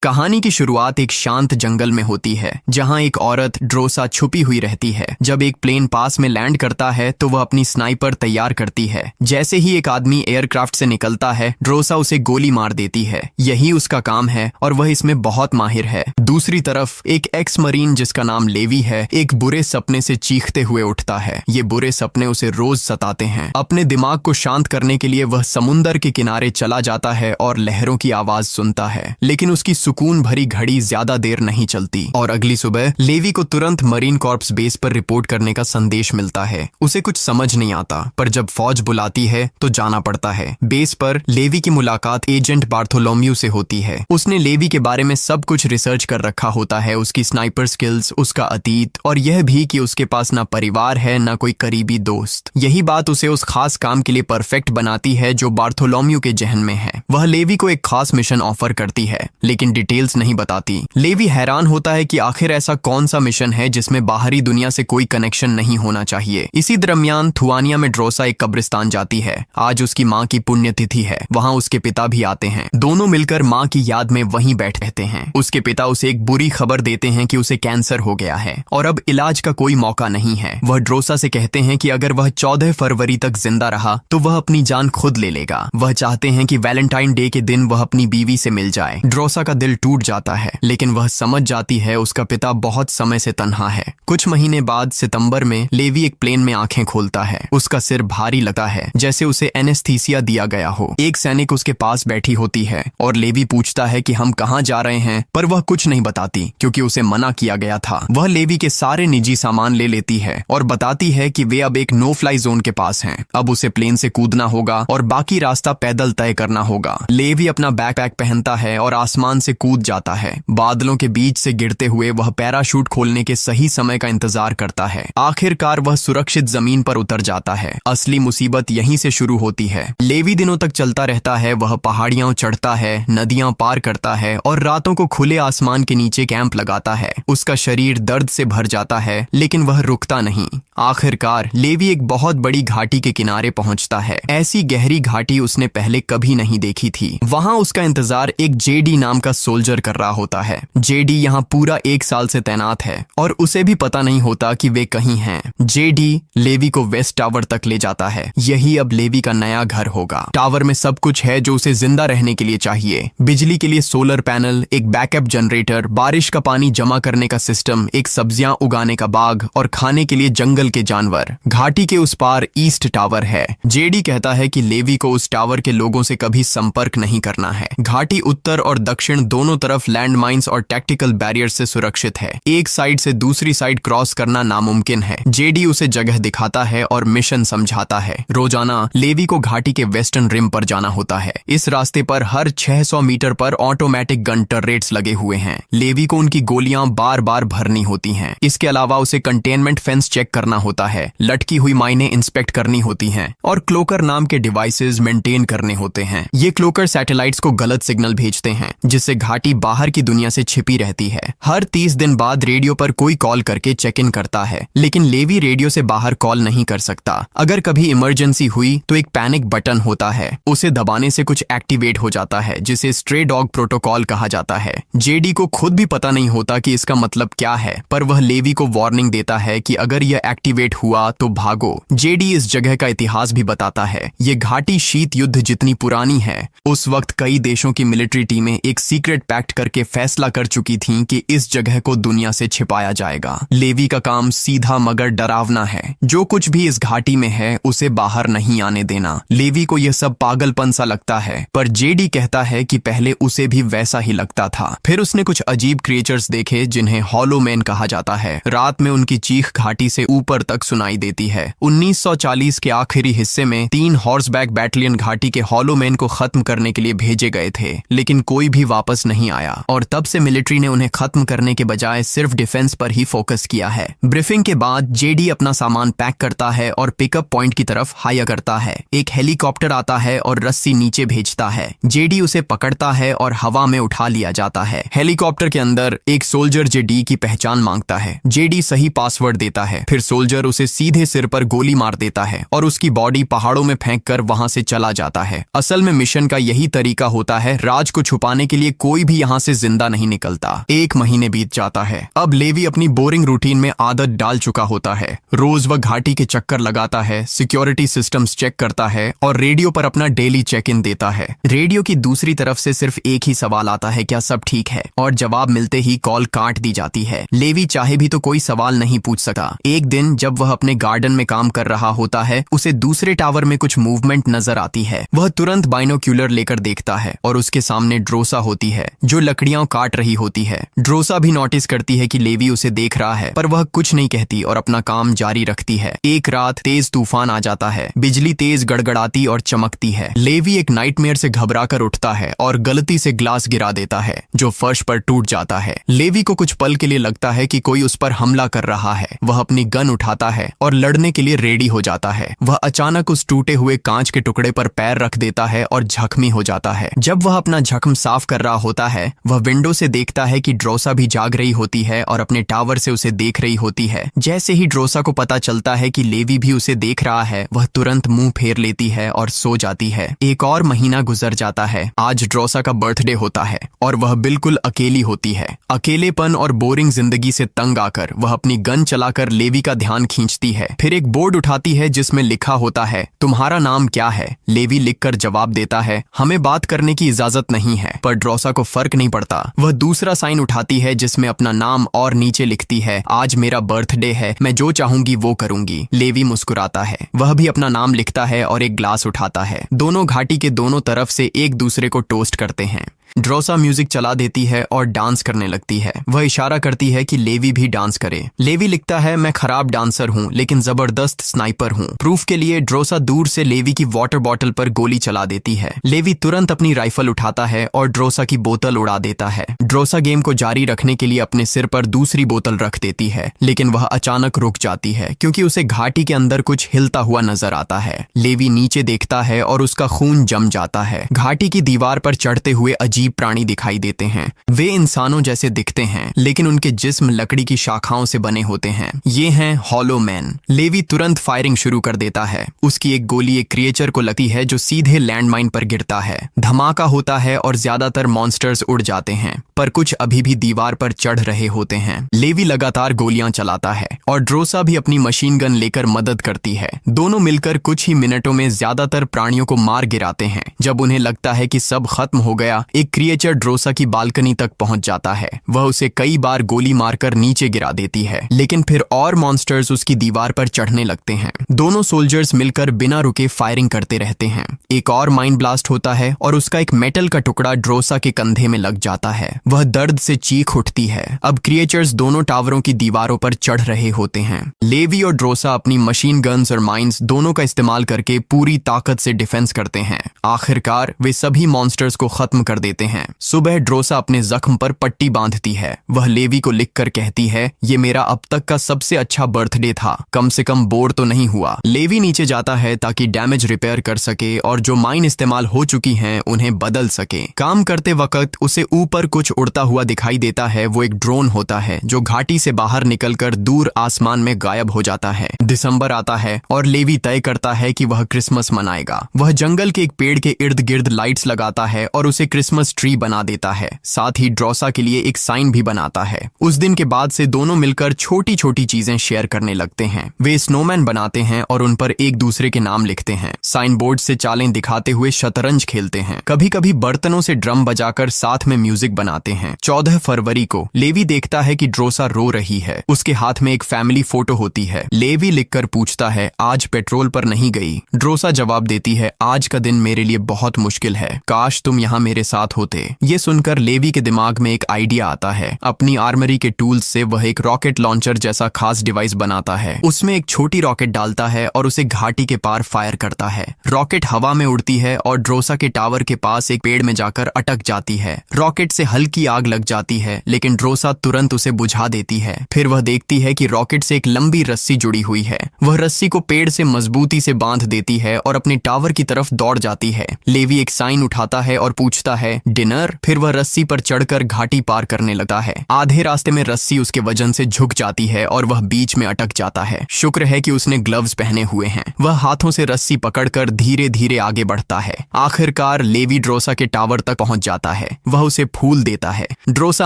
कहानी की शुरुआत एक शांत जंगल में होती है जहां एक औरत ड्रोसा छुपी हुई रहती है। जब एक प्लेन पास में लैंड करता है तो वह अपनी स्नाइपर तैयार करती है। जैसे ही एक आदमी एयरक्राफ्ट से निकलता है, ड्रोसा उसे गोली मार देती है। यही उसका काम है और वह इसमें बहुत माहिर है। दूसरी तरफ एक एक्स मरीन जिसका नाम लेवी है, एक बुरे सपने से चीखते हुए उठता है। ये बुरे सपने उसे रोज सताते हैं। अपने दिमाग को शांत करने के लिए वह समुंदर के किनारे चला जाता है और लहरों की आवाज सुनता है, लेकिन उसकी सुकून भरी घड़ी ज्यादा देर नहीं चलती और अगली सुबह लेवी को तुरंत मरीन कॉर्प्स बेस पर रिपोर्ट करने का संदेश मिलता है। उसे कुछ समझ नहीं आता, पर जब फौज बुलाती है तो जाना पड़ता है। बेस पर लेवी की मुलाकात एजेंट बार्थोलोम्यू से होती है। उसने लेवी के बारे में सब कुछ रिसर्च कर रखा होता है, उसकी स्नाइपर स्किल्स, उसका अतीत और यह भी कि उसके पास ना परिवार है ना कोई करीबी दोस्त। यही बात उसे उस खास काम के लिए परफेक्ट बनाती है जो बार्थोलोम्यू के जहन में है। वह लेवी को एक खास मिशन ऑफर करती है, लेकिन डिटेल्स नहीं बताती। लेवी हैरान होता है कि आखिर ऐसा कौन सा मिशन है जिसमें बाहरी दुनिया से कोई कनेक्शन नहीं होना चाहिए। इसी दरमियान थुआनिया में ड्रोसा एक कब्रिस्तान जाती है। आज उसकी माँ की पुण्यतिथि है। वहाँ उसके पिता भी आते हैं। दोनों मिलकर माँ की याद में वहीं बैठ रहते हैं। उसके पिता उसे एक बुरी खबर देते हैं कि उसे कैंसर हो गया है और अब इलाज का कोई मौका नहीं है। वह ड्रोसा से कहते हैं कि अगर वह 14 फरवरी तक जिंदा रहा तो वह अपनी जान खुद ले लेगा। वह चाहते हैं कि वैलेंटाइन डे के दिन वह अपनी बीवी से मिल जाए। ड्रोसा का दिल टूट जाता है, लेकिन वह समझ जाती है उसका पिता बहुत समय से तन्हा है। कुछ महीने बाद सितंबर में लेवी एक प्लेन में आंखें खोलता है। उसका सिर भारी लगता है, जैसे उसे एनेस्थीसिया दिया गया हो। एक सैनिक उसके पास बैठी होती है और लेवी पूछता है कि हम कहाँ जा रहे हैं, पर वह कुछ नहीं बताती क्योंकि उसे मना किया गया था। वह लेवी के सारे निजी सामान ले लेती है और बताती है कि वे अब एक नो फ्लाई जोन के पास हैं। अब उसे प्लेन से कूदना होगा और बाकी रास्ता पैदल तय करना होगा। लेवी अपना बैकपैक पहनता है और आसमान से कूद जाता है। बादलों के बीच से गिरते हुए वह पैराशूट खोलने के सही समय का इंतजार करता है। आखिरकार वह सुरक्षित जमीन पर उतर जाता है। असली मुसीबत यहीं से शुरू होती है। लेवी दिनों तक चलता रहता है। वह पहाड़ियां चढ़ता है, नदियां पार करता है और रातों को खुले आसमान के नीचे कैंप लगाता है। उसका शरीर दर्द से भर जाता है, लेकिन वह रुकता नहीं। आखिरकार लेवी एक बहुत बड़ी घाटी के किनारे पहुंचता है। ऐसी गहरी घाटी उसने पहले कभी नहीं देखी थी। वहां उसका इंतजार एक जेडी नाम का सोल्जर कर रहा होता है। जेडी यहाँ पूरा 1 साल से तैनात है और उसे भी पता नहीं होता कि वे कहीं हैं। जेडी लेवी को वेस्ट टावर तक ले जाता है। यही अब लेवी का नया घर होगा। टावर में सब कुछ है जो उसे जिंदा रहने के लिए चाहिए। बिजली के लिए सोलर पैनल, एक बैकअप जनरेटर, बारिश का पानी जमा करने का सिस्टम, एक सब्जियां उगाने का बाग और खाने के लिए जंगल के जानवर। घाटी के उस पार ईस्ट टावर है। जेडी कहता है कि लेवी को उस टावर के लोगों से कभी संपर्क नहीं करना है। घाटी उत्तर और दक्षिण दोनों तरफ लैंड माइंस और टैक्टिकल बैरियर से सुरक्षित है। एक साइड से दूसरी साइड क्रॉस करना नामुमकिन है। जेडी उसे जगह दिखाता है और मिशन समझाता है। रोजाना लेवी को घाटी के वेस्टर्न रिम पर जाना होता है। इस रास्ते पर हर 600 मीटर पर ऑटोमेटिक गन टर्रेट्स लगे हुए हैं। लेवी को उनकी गोलियां बार बार भरनी होती हैं। इसके अलावा उसे कंटेनमेंट फेंस चेक करना होता है, लटकी हुई माइनें इंस्पेक्ट करनी होती हैं और क्लोकर नाम के डिवाइसेस मेंटेन करने होते हैं। ये क्लोकर सैटेलाइट्स को गलत सिग्नल भेजते हैं, जिससे घाटी बाहर की दुनिया से छिपी रहती है। हर 30 दिन बाद रेडियो पर कोई कॉल करके चेक इन करता है, लेकिन लेवी रेडियो से बाहर कॉल नहीं कर सकता। अगर कभी इमरजेंसी हुई तो एक पैनिक बटन होता है, उसे दबाने से कुछ एक्टिवेट हो जाता है, जिसे स्ट्रे डॉग प्रोटोकॉल कहा जाता है। जेडी को खुद भी पता नहीं होता कि इसका मतलब क्या है, पर वह लेवी को वार्निंग देता है कि अगर यह एक्टिवेट हुआ तो भागो। जेडी इस जगह का इतिहास भी बताता है। ये घाटी शीत युद्ध जितनी पुरानी है, उस वक्त कई देशों की मिलिट्री टीमें एक सीक्रेट पैक्ट करके फैसला कर चुकी थीं कि इस जगह को दुनिया से छिपाया जाएगा। लेवी का काम सीधा मगर डरावना है। जो कुछ भी इस घाटी में है उसे बाहर नहीं आने देना। लेवी को यह सब पागलपन सा लगता है, पर जेडी कहता है कि पहले उसे भी वैसा ही लगता था। फिर उसने कुछ अजीब क्रिएचर्स देखे जिन्हें हॉलो मैन कहा जाता है। रात में उनकी चीख घाटी से ऊपर तक सुनाई देती है। 1940 के आखिरी हिस्से में 3 हॉर्सबैक बैटलियन घाटी के हॉलो मैन को खत्म करने के लिए भेजे गए थे, लेकिन कोई भी वापस नहीं आया और तब से मिलिट्री ने उन्हें खत्म करने के बजाय सिर्फ डिफेंस पर ही फोकस किया है। ब्रीफिंग के बाद जेडी अपना सामान पैक करता है और पिकअप पॉइंट की तरफ हायर करता है। एक हेलीकॉप्टर आता है और रस्सी नीचे भेजता है। जेडी उसे पकड़ता है और हवा में उठा लिया जाता है। हेलीकॉप्टर के अंदर एक सोल्जर जेडी की पहचान मांगता है। जेडी सही पासवर्ड देता है। फिर सोल्जर उसे सीधे सिर पर गोली मार देता है और उसकी बॉडी पहाड़ों में फेंक कर वहां से चला जाता है। असल में मिशन का यही तरीका होता है। राज को छुपाने के लिए कोई भी यहाँ से जिंदा नहीं निकलता। 1 महीने बीत जाता है। अब लेवी अपनी बोरिंग रूटीन में आदत डाल चुका होता है। रोज वह घाटी के चक्कर लगाता है, सिक्योरिटी सिस्टम्स चेक करता है और रेडियो पर अपना डेली चेक इन देता है। रेडियो की दूसरी तरफ से सिर्फ एक ही सवाल आता है, क्या सब ठीक है, और जवाब मिलते ही कॉल काट दी जाती है। लेवी चाहे भी तो कोई सवाल नहीं पूछ सका। एक दिन जब वह अपने गार्डन में काम कर रहा होता है, उसे दूसरे टावर में कुछ मूवमेंट नजर आती है। वह तुरंत बाइनोक्यूलर लेकर देखता है और उसके सामने ड्रोसा होती है जो लकड़ियां काट रही होती है। ड्रोसा भी नोटिस करती है कि लेवी उसे देख रहा है, पर वह कुछ नहीं कहती और अपना काम जारी रखती है। एक रात तेज तूफान आ जाता है। बिजली तेज गड़गड़ाती और चमकती है। लेवी एक नाइटमेयर से घबराकर उठता है और गलती से ग्लास गिरा देता है जो फर्श पर टूट जाता है। लेवी को कुछ पल के लिए लगता है कि कोई उस पर हमला कर रहा है। वह अपनी गन उठाता है और लड़ने के लिए रेडी हो जाता है। वह अचानक उस टूटे हुए कांच के टुकड़े पर पैर रख देता है और जख्मी हो जाता है। जब वह अपना जख्म साफ कर रहा होता है, वह विंडो से देखता है कि ड्रोसा भी जाग रही होती है और अपने टावर से उसे देख रही होती है। जैसे ही ड्रोसा को पता चलता है कि लेवी भी उसे देख रहा है, वह तुरंत मुंह फेर लेती है और सो जाती है। एक और महीना गुजर जाता है। आज ड्रोसा का बर्थडे होता है और वह बिल्कुल अकेली होती है। अकेलेपन और बोरिंग जिंदगी से तंग आकर वह अपनी गन चलाकर लेवी का ध्यान खींचती है। फिर एक बोर्ड उठाती है जिसमें लिखा होता है, तुम्हारा नाम क्या है? लेवी लिखकर जवाब देता है, हमें बात करने की इजाजत नहीं है। पर ड्रोसा को फर्क नहीं पड़ता। वह दूसरा साइन उठाती है जिसमें अपना नाम और नीचे लिखती है, आज मेरा बर्थडे है, मैं जो चाहूंगी वो करूंगी। लेवी मुस्कुराता है। वह भी अपना नाम लिखता है और एक ग्लास उठाता है। दोनों घाटी के दोनों तरफ से एक दूसरे को टोस्ट करते हैं। ड्रोसा म्यूजिक चला देती है और डांस करने लगती है। वह इशारा करती है कि लेवी भी डांस करे। लेवी लिखता है, मैं खराब डांसर हूँ लेकिन जबरदस्त स्नाइपर हूँ। प्रूफ के लिए ड्रोसा दूर से लेवी की वाटर बॉटल पर गोली चला देती है। लेवी तुरंत अपनी राइफल उठाता है और ड्रोसा की बोतल उड़ा देता है। ड्रोसा गेम को जारी रखने के लिए अपने सिर पर दूसरी बोतल रख देती है, लेकिन वह अचानक रुक जाती है क्योंकि उसे घाटी के अंदर कुछ हिलता हुआ नजर आता है। लेवी नीचे देखता है और उसका खून जम जाता है। घाटी की दीवार पर चढ़ते हुए अजीब प्राणी दिखाई देते हैं। वे इंसानों जैसे दिखते हैं लेकिन उनके जिस्म लकड़ी की शाखाओं से बने होते हैं। ये हैं हॉलो मैन। लेवी तुरंत फायरिंग शुरू कर देता है। उसकी एक गोली एक क्रिएचर को लगती है जो सीधे लैंडमाइन पर गिरता है। धमाका होता है और ज्यादातर मॉन्स्टर्स उड़ जाते हैं, पर कुछ अभी भी दीवार पर चढ़ रहे होते हैं। लेवी लगातार गोलियां चलाता है और ड्रोसा भी अपनी मशीन गन लेकर मदद करती है। दोनों मिलकर कुछ ही मिनटों में ज्यादातर प्राणियों को मार गिराते हैं। जब उन्हें लगता है कि सब खत्म हो गया, एक क्रिएचर ड्रोसा की बालकनी तक पहुंच जाता है। वह उसे कई बार गोली मारकर नीचे गिरा देती है, लेकिन फिर और मॉन्स्टर्स उसकी दीवार पर चढ़ने लगते हैं। दोनों सोल्जर्स मिलकर बिना रुके फायरिंग करते रहते हैं। एक और माइंड ब्लास्ट होता है और उसका एक मेटल का टुकड़ा ड्रोसा के कंधे में लग जाता है। वह दर्द से चीख उठती है। अब क्रिएचर्स दोनों टावरों की दीवारों पर चढ़ रहे होते हैं। लेवी और ड्रोसा अपनी मशीन गन्स और माइंस दोनों का इस्तेमाल करके पूरी ताकत से डिफेंस करते हैं। आखिरकार वे सभी मॉन्स्टर्स को खत्म कर देते हैं। सुबह ड्रोसा अपने जख्म पर पट्टी बांधती है। वह लेवी को लिखकर कहती है, ये मेरा अब तक का सबसे अच्छा बर्थडे था, कम से कम बोर तो नहीं हुआ। लेवी नीचे जाता है ताकि डैमेज रिपेयर कर सके और जो माइन इस्तेमाल हो चुकी हैं उन्हें बदल सके। काम करते वक्त उसे ऊपर कुछ उड़ता हुआ दिखाई देता है। वो एक ड्रोन होता है जो घाटी से बाहर निकलकर दूर आसमान में गायब हो जाता है। दिसंबर आता है और लेवी तय करता है कि वह क्रिसमस मनाएगा। वह जंगल के एक पेड़ के इर्द गिर्द लाइट्स लगाता है और उसे क्रिसमस ट्री बना देता है। साथ ही ड्रोसा के लिए एक साइन भी बनाता है। उस दिन के बाद से दोनों मिलकर छोटी छोटी चीजें शेयर करने लगते हैं। वे स्नोमैन बनाते हैं और उन पर एक दूसरे के नाम लिखते हैं। साइन बोर्ड से चालें दिखाते हुए शतरंज खेलते हैं। कभी कभी बर्तनों से ड्रम बजाकर साथ में म्यूजिक बनाते हैं। 14 फरवरी को लेवी देखता है कि ड्रोसा रो रही है। उसके हाथ में एक फैमिली फोटो होती है। लेवी लिखकर पूछता है, आज पेट्रोल पर नहीं गई? ड्रोसा जवाब देती है, आज का दिन मेरे लिए बहुत मुश्किल है, काश तुम यहाँ मेरे साथ होते। ये सुनकर लेवी के दिमाग में एक आइडिया आता है। अपनी आर्मरी के टूल्स से वह एक रॉकेट लॉन्चर जैसा खास डिवाइस बनाता है। उसमें एक छोटी रॉकेट डालता है और उसे घाटी के पार फायर करता है। रॉकेट हवा में उड़ती है और ड्रोसा के टावर के पास एक पेड़ में जाकर अटक जाती है। रॉकेट से हल्की आग लग जाती है, लेकिन ड्रोसा तुरंत उसे बुझा देती है। फिर वह देखती है कि रॉकेट से एक लंबी रस्सी जुड़ी हुई है। वह रस्सी को पेड़ से मजबूती से बांध देती है और अपने टावर की तरफ दौड़ जाती है। लेवी एक साइन उठाता है और पूछता है, डिनर। फिर वह रस्सी पर चढ़कर घाटी पार करने लगता है। आधे रास्ते में रस्सी उसके वजन से झुक जाती है और वह बीच में अटक जाता है। शुक्र है कि उसने ग्लव्स पहने हुए हैं। वह हाथों से रस्सी पकड़कर धीरे धीरे आगे बढ़ता है। आखिरकार लेवी ड्रोसा के टावर तक पहुंच जाता है। वह उसे फूल देता है। ड्रोसा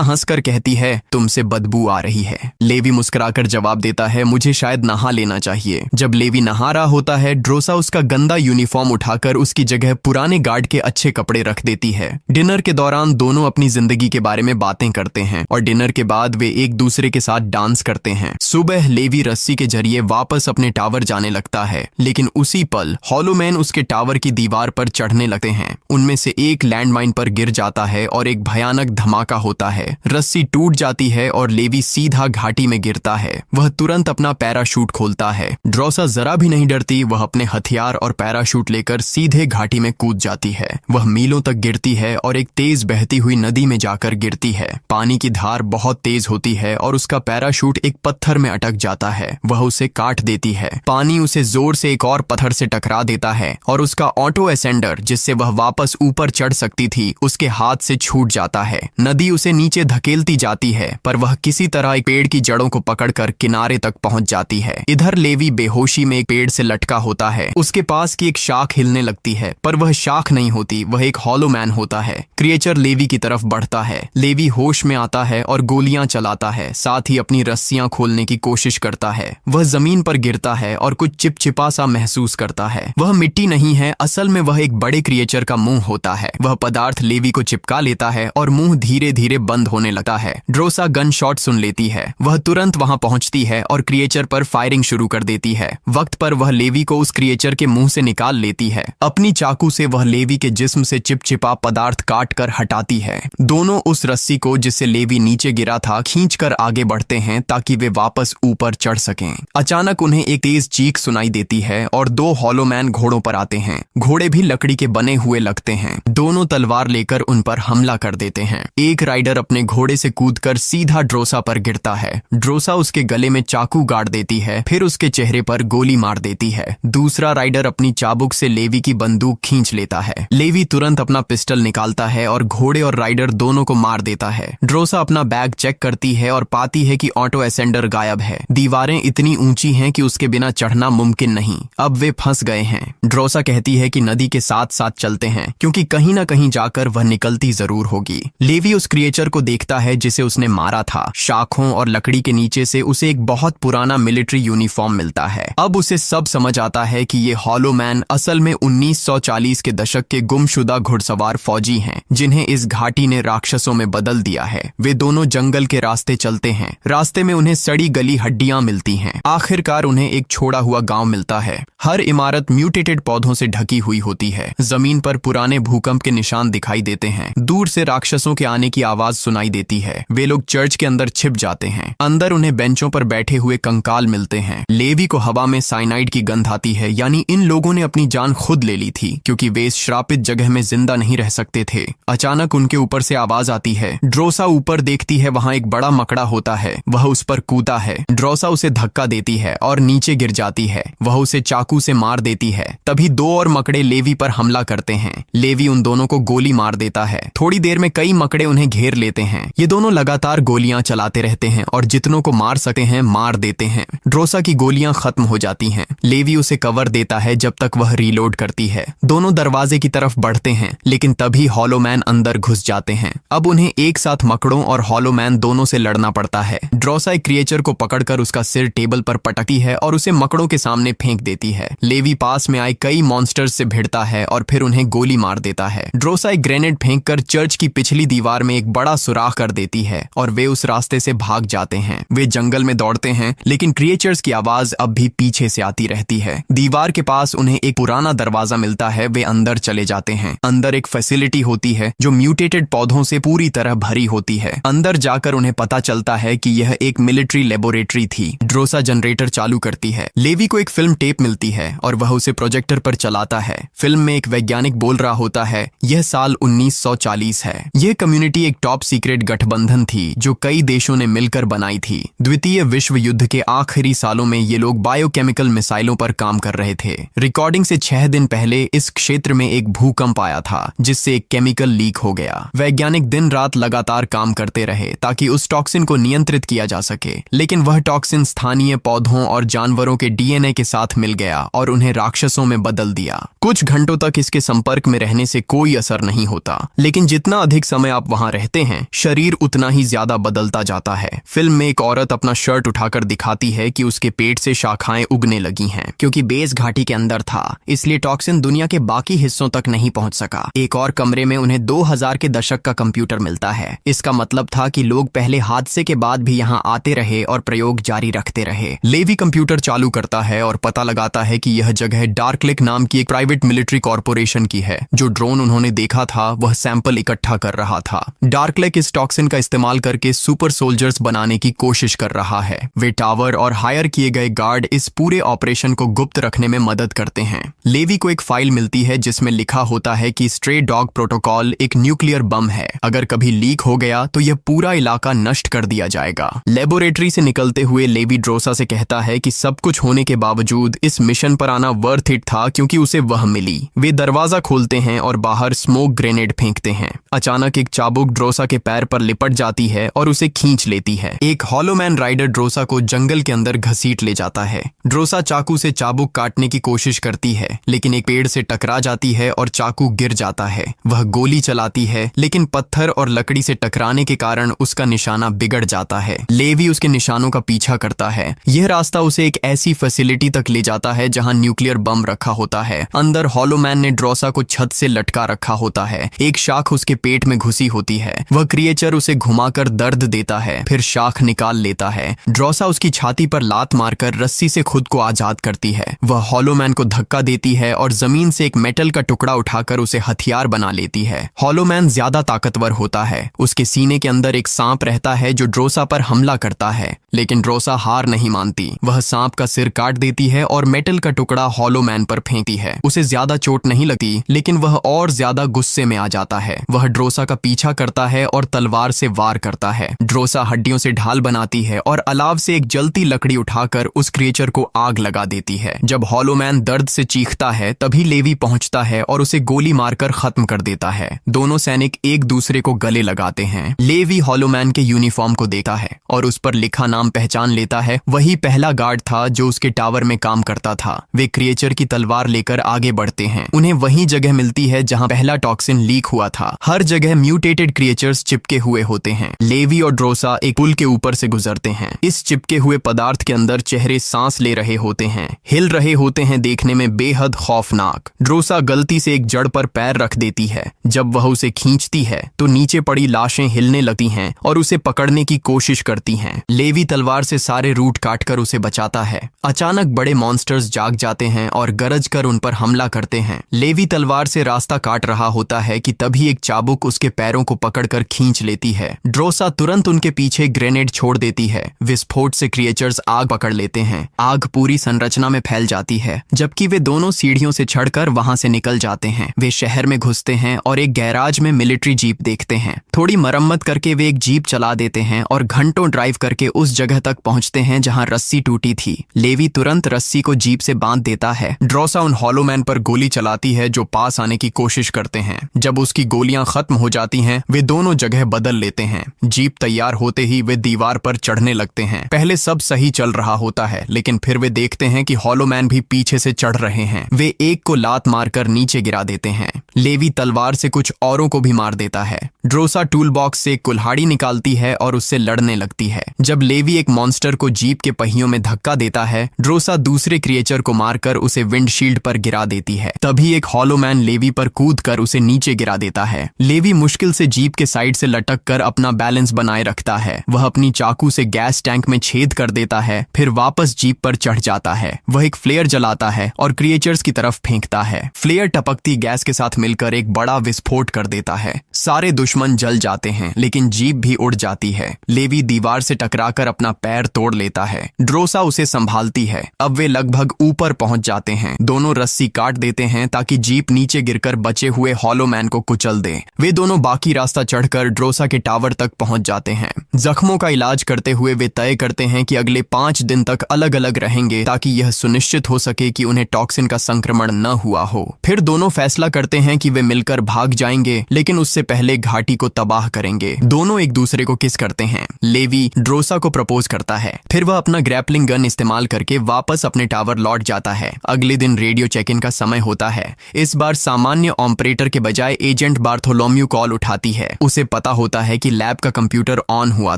हंसकर कहती है, तुमसे बदबू आ रही है। लेवी मुस्कुराकर जवाब देता है, मुझे शायद नहा लेना चाहिए। जब लेवी नहा रहा होता है, ड्रोसा उसका गंदा यूनिफॉर्म उठाकर उसकी जगह पुराने गार्ड के अच्छे कपड़े रख देती है। डिनर के दौरान दोनों अपनी जिंदगी के बारे में बातें करते हैं और डिनर के बाद वे एक दूसरे के साथ डांस करते हैं। सुबह लेवी रस्सी के जरिए वापस अपने टावर जाने लगता है, लेकिन उसी पल हॉलोमैन उसके टावर की दीवार पर चढ़ने लगते हैं। उनमें से एक लैंडमाइन पर गिर जाता है और एक भयानक धमाका होता है। रस्सी टूट जाती है और लेवी सीधा घाटी में गिरता है। वह तुरंत अपना पैराशूट खोलता है। ड्रोसा जरा भी नहीं डरती। वह अपने हथियार और पैराशूट लेकर सीधे घाटी में कूद जाती है। वह मीलों तक गिरती है और एक तेज बहती हुई नदी में जाकर गिरती है। पानी की धार बहुत तेज होती है और उसका पैराशूट एक पत्थर में अटक जाता है। वह उसे काट देती है। पानी उसे जोर से एक और पत्थर से टकरा देता है और उसका ऑटो असेंडर, जिससे वह वापस ऊपर चढ़ सकती थी, उसके हाथ से छूट जाता है। नदी उसे नीचे धकेलती जाती है, पर वह किसी तरह एक पेड़ की जड़ों को पकड़कर किनारे तक पहुंच जाती है। इधर लेवी बेहोशी में एक पेड़ से लटका होता है। उसके पास की एक शाख हिलने लगती है, पर वह शाख नहीं होती, वह एक हॉलोमैन होता है। क्रिएचर लेवी की तरफ बढ़ता है। लेवी होश में आता है और गोलियां चलाता है, साथ ही अपनी रस्सियां खोलने की कोशिश करता है। वह जमीन पर गिरता है और कुछ चिपचिपा सा महसूस करता है। वह मिट्टी नहीं है, असल में वह एक बड़े क्रिएचर का मुंह होता है। वह पदार्थ लेवी को चिपका लेता है और मुंह धीरे धीरे बंद होने लगता है। ड्रोसा गन शॉट सुन लेती है। वह तुरंत वहां पहुंचती है और क्रिएचर पर फायरिंग शुरू कर देती है। वक्त पर वह लेवी को उस क्रिएचर के मुंह से निकाल लेती है। अपनी चाकू से वह लेवी के जिस्म से चिपचिपा पदार्थ काट कर हटाती है। दोनों उस रस्सी को जिससे लेवी नीचे गिरा था खींचकर आगे बढ़ते हैं ताकि वे वापस ऊपर चढ़ सकें। अचानक उन्हें एक तेज चीख सुनाई देती है और दो हॉलोमैन घोड़ों पर आते हैं। घोड़े भी लकड़ी के बने हुए लगते हैं। दोनों तलवार लेकर उन पर हमला कर देते हैं। एक राइडर अपने घोड़े से कूदकर सीधा ड्रोसा पर गिरता है। ड्रोसा उसके गले में चाकू गाड़ देती है, फिर उसके चेहरे पर गोली मार देती है। दूसरा राइडर अपनी चाबुक से लेवी की बंदूक खींच लेता है। लेवी तुरंत अपना पिस्टल निकालता है और घोड़े और राइडर दोनों को मार देता है। ड्रोसा अपना बैग चेक करती है और पाती है कि ऑटो असेंडर गायब है। दीवारें इतनी ऊंची हैं कि उसके बिना चढ़ना मुमकिन नहीं। अब वे फंस गए हैं। ड्रोसा कहती है कि नदी के साथ साथ चलते हैं, क्योंकि कहीं ना कहीं जाकर वह निकलती जरूर होगी। लेवी उस क्रिएचर को देखता है जिसे उसने मारा था। शाखों और लकड़ी के नीचे से उसे एक बहुत पुराना मिलिट्री यूनिफॉर्म मिलता है। अब उसे सब समझ आता है कि ये हॉलोमैन असल में 1940 के दशक के गुमशुदा घुड़सवार फौजी हैं, जिन्हें इस घाटी ने राक्षसों में बदल दिया है। वे दोनों जंगल के रास्ते चलते हैं। रास्ते में उन्हें सड़ी गली हड्डियां मिलती हैं। आखिरकार उन्हें एक छोड़ा हुआ गांव मिलता है। हर इमारत म्यूटेटेड पौधों से ढकी हुई होती है। जमीन पर पुराने भूकंप के निशान दिखाई देते हैं। दूर से राक्षसों के आने की आवाज सुनाई देती है। वे लोग चर्च के अंदर छिप जाते हैं। अंदर उन्हें बेंचों पर बैठे हुए कंकाल मिलते हैं। लेवी को हवा में साइनाइड की गंध आती है, यानी इन लोगों ने अपनी जान खुद ले ली थी, क्योंकि वे इस श्रापित जगह में जिंदा नहीं रह सकते थे। अचानक उनके ऊपर से आवाज आती है। ड्रोसा ऊपर देखती है, वहां एक बड़ा मकड़ा होता है। वह उस पर कूदा है। ड्रोसा उसे धक्का देती है और नीचे गिर जाती है। वह उसे चाकू से मार देती है। तभी दो और मकड़े लेवी पर हमला करते हैं। लेवी उन दोनों को गोली मार देता है। थोड़ी देर में कई मकड़े उन्हें घेर लेते हैं। ये दोनों लगातार गोलियां चलाते रहते हैं और जितनों को मार सकते हैं मार देते हैं। ड्रोसा की गोलियां खत्म हो जाती हैं। लेवी उसे कवर देता है जब तक वह रीलोड करती है। दोनों दरवाजे की तरफ बढ़ते हैं, लेकिन तभी हॉलोमैन अंदर घुस जाते हैं। अब उन्हें एक साथ मकड़ों और हॉलोमैन दोनों से लड़ना पड़ता है। ड्रोसा एक क्रिएचर को पकड़कर उसका सिर टेबल पर पटकती है और उसे मकड़ों के सामने फेंक देती है। लेवी पास में आए कई मॉन्स्टर्स से भिड़ता है और फिर उन्हें गोली मार देता है। ड्रोसा एक ग्रेनेड फेंककर चर्च की पिछली दीवार में एक बड़ा सुराख कर देती है और वे उस रास्ते से भाग जाते हैं। वे जंगल में दौड़ते हैं, लेकिन क्रिएचर्स की आवाज अब भी पीछे से आती रहती है। दीवार के पास उन्हें एक पुराना दरवाजा मिलता है। वे अंदर चले जाते हैं। अंदर एक फैसिलिटी होती है जो म्यूटेटेड पौधों से पूरी तरह भरी होती है। अंदर जाकर उन्हें पता चलता है कि यह एक मिलिट्री लेबोरेटरी थी। ड्रोसा जनरेटर चालू करती है। लेवी को एक फिल्म टेप मिलती है और वह उसे प्रोजेक्टर पर चलाता है। फिल्म में एक वैज्ञानिक बोल रहा होता है, यह साल 1940 है। यह कम्युनिटी एक टॉप सीक्रेट गठबंधन थी जो कई देशों ने मिलकर बनाई थी। द्वितीय विश्व युद्ध के आखिरी सालों में ये लोग बायोकेमिकल मिसाइलों पर काम कर रहे थे। रिकॉर्डिंग से 6 दिन पहले इस क्षेत्र में एक भूकंप आया था, जिससे एक केमिकल केमिकल लीक हो गया। वैज्ञानिक दिन रात लगातार काम करते रहे ताकि उस टॉक्सिन को नियंत्रित किया जा सके, लेकिन वह टॉक्सिन स्थानीय पौधों और जानवरों के डीएनए के साथ मिल गया और उन्हें राक्षसों में बदल दिया। कुछ घंटों तक इसके संपर्क में रहने से कोई असर नहीं होता, लेकिन जितना अधिक समय आप वहां रहते हैं, शरीर उतना ही ज्यादा बदलता जाता है। फिल्म में एक औरत अपना शर्ट उठाकर दिखाती है कि उसके पेट से शाखाएं उगने लगी हैं। क्योंकि बेस घाटी के अंदर था, इसलिए टॉक्सिन दुनिया के बाकी हिस्सों तक नहीं पहुंच सका। एक और कमरे में उन्हें 2000 के दशक का कंप्यूटर मिलता है। इसका मतलब था कि लोग पहले हादसे के बाद भी यहाँ आते रहे और प्रयोग जारी रखते रहे। लेवी कंप्यूटर चालू करता है और पता लगाता है कि यह जगह डार्कलेक नाम की एक प्राइवेट मिलिट्री कॉर्पोरेशन की है। जो ड्रोन उन्होंने देखा था वह सैंपल इकट्ठा कर रहा था। डार्कलेक इस टॉक्सिन का इस्तेमाल करके सुपर सोल्जर्स बनाने की कोशिश कर रहा है। वे टावर और हायर किए गए गार्ड इस पूरे ऑपरेशन को गुप्त रखने में मदद करते हैं। लेवी को एक फाइल मिलती है जिसमें लिखा होता है कि स्ट्रे डॉग प्रोटोकॉल एक न्यूक्लियर बम है। अगर कभी लीक हो गया तो यह पूरा इलाका नष्ट कर दिया जाएगा। लेबोरेटरी से निकलते हुए लेवी ड्रोसा से कहता है कि सब कुछ होने के बावजूद इस मिशन पर आना वर्थ इट था, क्योंकि उसे वह मिली। वे दरवाजा खोलते हैं और बाहर स्मोक ग्रेनेड फेंकते हैं। अचानक एक चाबुक ड्रोसा के पैर पर लिपट जाती है और उसे खींच लेती है। एक हॉलोमैन राइडर ड्रोसा को जंगल के अंदर घसीट ले जाता है। ड्रोसा चाकू से चाबुक काटने की कोशिश करती है, लेकिन एक पेड़ से टकरा जाती है और चाकू गिर जाता है। वह गोली चलाती है, लेकिन पत्थर और लकड़ी से टकराने के कारण उसका निशाना बिगड़ जाता है। लेवी उसके निशानों का पीछा करता है। यह रास्ता उसे एक ऐसी फैसिलिटी तक ले जाता है जहां न्यूक्लियर बम रखा होता है। अंदर हॉलोमैन ने ड्रोसा को छत से लटका रखा होता है। एक शाख उसके पेट में घुसी होती है। वह क्रिएचर उसे घुमाकर दर्द देता है, फिर शाख निकाल लेता है। ड्रोसा उसकी छाती पर लात मारकर रस्सी से खुद को आजाद करती है। वह हॉलोमैन को धक्का देती है और जमीन से एक मेटल का टुकड़ा उठाकर उसे हथियार बना लेती है। हॉलोमैन ज्यादा ताकतवर होता है। उसके सीने के अंदर एक सांप रहता है जो ड्रोसा पर हमला करता है, लेकिन ड्रोसा हार नहीं मानती। वह सांप का सिर काट देती है और मेटल का टुकड़ा हॉलोमैन पर फेंकती है। उसे ज्यादा चोट नहीं लगती, लेकिन वह और ज्यादा गुस्से में आ जाता है। वह ड्रोसा का पीछा करता है और तलवार से वार करता है। ड्रोसा हड्डियों से ढाल बनाती है और अलाव से एक जलती लकड़ी उठाकर उस क्रिएचर को आग लगा देती है। जब हॉलोमैन दर्द से चीखता है, तभी लेवी पहुंचता है और उसे गोली मारकर खत्म कर देता है। दोनों सैनिक एक दूसरे को गले लगाते हैं। लेवी हॉलोमैन के यूनिफॉर्म को देखता है और उस पर लिखा नाम पहचान लेता है। वही पहला गार्ड था जो उसके टावर में काम करता था। वे क्रिएचर की तलवार लेकर आगे बढ़ते हैं। उन्हें वही जगह मिलती है जहां पहला टॉक्सिन लीक हुआ था। हर जगह म्यूटेटेड क्रिएचर्स चिपके हुए होते हैं। लेवी और ड्रोसा एक पुल के ऊपर से गुजरते हैं। इस चिपके हुए पदार्थ के अंदर चेहरे सांस ले रहे होते हैं, हिल रहे होते हैं, देखने में बेहद खौफनाक। ड्रोसा गलती से एक जड़ पर पैर रख देती है। जब वह उसे खींचती है तो नीचे पड़ी लाशें हिलने लगती हैं और उसे पकड़ने की कोशिश करती हैं। लेवी तलवार से सारे रूट काटकर उसे बचाता है। अचानक बड़े मॉन्स्टर्स जाग जाते हैं और गरज कर उन पर हमला करते हैं। लेवी तलवार से रास्ता काट रहा होता है कि तभी एक चाबुक उसके पैरों को पकड़कर खींच लेती है। ड्रोसा तुरंत उनके पीछे ग्रेनेड छोड़ देती है। विस्फोट से क्रिएचर्स आग पकड़ लेते हैं। आग पूरी संरचना में फैल जाती है, जबकि वे दोनों सीढ़ियों से चढ़कर वहां से निकल जाते हैं। वे शहर में घुसते हैं और एक गैराज में मिलिट्री जीप देखते हैं। थोड़ी मरम्मत करके वे एक जीप चला देते हैं और घंटों ड्राइव करके उस जगह तक पहुंचते हैं जहां रस्सी टूटी थी। लेवी तुरंत रस्सी को जीप से बांध देता है। ड्रोसा उन हॉलोमैन पर गोली चलाती है जो पास आने की कोशिश करते हैं। जब उसकी गोलियां खत्म हो जाती हैं, वे दोनों जगह बदल लेते हैं। जीप तैयार होते ही वे दीवार पर चढ़ने लगते हैं। पहले सब सही चल रहा होता है, लेकिन फिर वे देखते हैं कि हॉलोमैन भी पीछे से चढ़ रहे हैं। वे एक को लात मारकर नीचे गिरा देते हैं। लेवी तलवार से कुछ औरों को भी मार देता है। ड्रोसा टूल बॉक्स से कुल्हाड़ी निकालती है और उससे लड़ने लगती है। जब लेवी एक मॉन्स्टर को जीप के पहियों में धक्का देता है, ड्रोसा दूसरे क्रिएचर को मारकर उसे विंडशील्ड पर गिरा देती है। तभी एक हॉलोमैन लेवी पर कूदकर उसे नीचे गिरा देता है। लेवी मुश्किल से जीप के साइड से लटक कर अपना बैलेंस बनाए रखता है। वह अपनी चाकू से गैस टैंक में छेद कर देता है, फिर वापस जीप पर चढ़ जाता है। वह एक फ्लेयर जलाता है और क्रिएचर्स की तरफ फेंकता है। फ्लेयर टपकती गैस के साथ मिलकर एक बड़ा विस्फोट कर देता है। सारे दुश्मन जल जाते हैं, लेकिन जीप भी उड़ जाती है। लेवी दीवार से टकराकर अपना पैर तोड़ लेता है। ड्रोसा उसे संभालती है। अब वे लगभग ऊपर पहुंच जाते हैं। दोनों रस्सी काट देते हैं ताकि जीप नीचे गिरकर बचे हुए हॉलोमैन को कुचल दे। वे दोनों बाकी रास्ता चढ़कर ड्रोसा के टावर तक पहुंच जाते हैं। जख्मों का इलाज करते हुए वे तय करते हैं कि अगले 5 दिन तक अलग अलग रहेंगे ताकि यह सुनिश्चित हो सके कि उन्हें टॉक्सिन का संक्रमण न हुआ हो। फिर दोनों फैसला करते हैं कि वे मिलकर भाग भाग जाएंगे, लेकिन उससे पहले घाटी को तबाह करेंगे। दोनों एक दूसरे को किस करते हैं। लेवी ड्रोसा को प्रपोज करता है, फिर वह अपना ग्रैपलिंग गन इस्तेमाल करके वापस अपने टावर लौट जाता है। अगले दिन रेडियो चेक इन का समय होता है। इस बार सामान्य ऑपरेटर के बजाय एजेंट बार्थोलोम्यू कॉल उठाती है। उसे पता होता है कि लैब का कंप्यूटर ऑन हुआ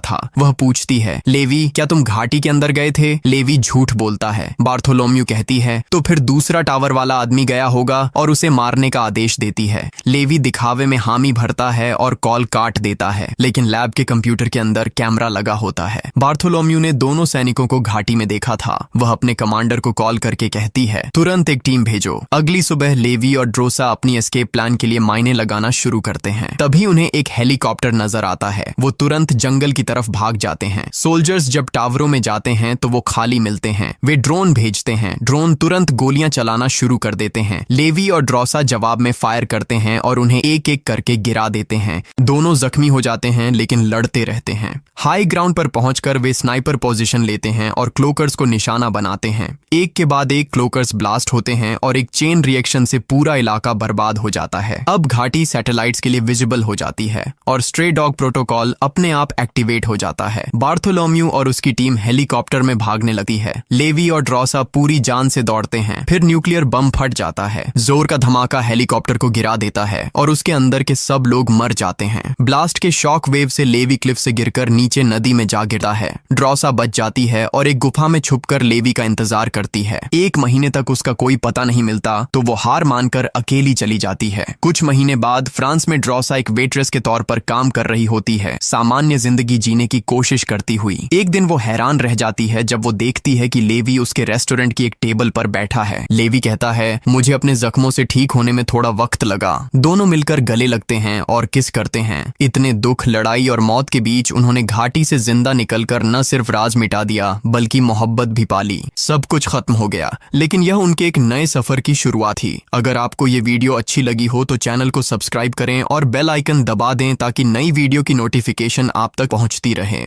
था। वह पूछती है, लेवी क्या तुम घाटी के अंदर गए थे? लेवी झूठ बोलता है। बार्थोलोम्यू कहती है, तो फिर दूसरा टावर वाला आदमी गया होगा और उसे मारने का आदेश देती है। लेवी दिखावे में हामी भरता है और कॉल काट देता है, लेकिन लैब के कंप्यूटर के अंदर कैमरा लगा होता है। बार्थोलोम्यू ने दोनों सैनिकों को घाटी में देखा था। वह अपने कमांडर को कॉल करके कहती है, तुरंत एक टीम भेजो। अगली सुबह लेवी और ड्रोसा अपनी एस्केप प्लान के लिए मायने लगाना शुरू करते हैं। तभी उन्हें एक हेलीकॉप्टर नजर आता है। वो तुरंत जंगल की तरफ भाग जाते हैं। सोल्जर्स जब टावरों में जाते हैं तो वो खाली मिलते हैं। वे ड्रोन भेजते हैं। ड्रोन तुरंत गोलियां चलाना शुरू कर देते हैं। लेवी और ड्रोसा जवाब में फायर करते हैं और उन्हें एक एक करके गिरा देते हैं। दोनों जख्मी हो जाते हैं, लेकिन लड़ते रहते हैं। हाई ग्राउंड पर पहुंचकर वे स्नाइपर पोजीशन लेते हैं और क्लोकर्स को निशाना बनाते हैं। एक के बाद एक क्लोकर्स ब्लास्ट होते हैं और एक चेन रिएक्शन से पूरा इलाका बर्बाद हो जाता है। अब घाटी सैटेलाइट्स के लिए विजिबल हो जाती है और स्ट्रे डॉग प्रोटोकॉल अपने आप एक्टिवेट हो जाता है। बार्थोलोम्यू और उसकी टीम हेलीकॉप्टर में भागने लगती है। लेवी और ड्रोसा पूरी जान से दौड़ते हैं। फिर न्यूक्लियर बम फट जाता है। जोर का धमाका हेलीकॉप्टर को गिरा देता है और उसके अंदर के सब लोग मर जाते हैं। ब्लास्ट के शॉक वेव से लेवी क्लिफ से गिरकर नीचे नदी में जा गिरता है। ड्रोसा बच जाती है और एक गुफा में छुपकर लेवी का इंतजार करती है। 1 महीने तक उसका कोई पता नहीं मिलता, तो वो हार मानकर अकेली चली जाती है। कुछ महीने बाद फ्रांस में ड्रोसा एक वेट्रेस के तौर पर काम कर रही होती है, सामान्य जिंदगी जीने की कोशिश करती हुई। एक दिन वो हैरान रह जाती है जब वो देखती है कि लेवी उसके रेस्टोरेंट की एक टेबल पर बैठा है। लेवी कहता है, मुझे अपने जख्मों से ठीक होने में थोड़ा वक्त लगा। दोनों मिलकर गले लगते हैं और किस करते हैं। इतने दुख, लड़ाई और मौत के बीच उन्होंने घाटी से जिंदा निकलकर न सिर्फ राज मिटा दिया, बल्कि मोहब्बत भी पाली। सब कुछ खत्म हो गया, लेकिन यह उनके एक नए सफर की शुरुआत थी। अगर आपको ये वीडियो अच्छी लगी हो तो चैनल को सब्सक्राइब करें और बेल आइकन दबा दें ताकि नई वीडियो की नोटिफिकेशन आप तक पहुंचती रहे।